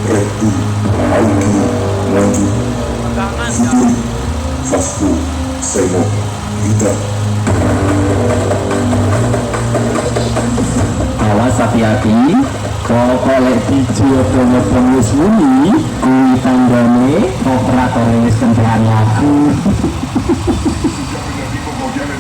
Redu, audio, lanjut. Futur, fastu, semoga, hidup. Awas hati-hati, kalau kolek video promo wis muni, kuwi tandane operator wis kentelan lagu. Menjadi pembagian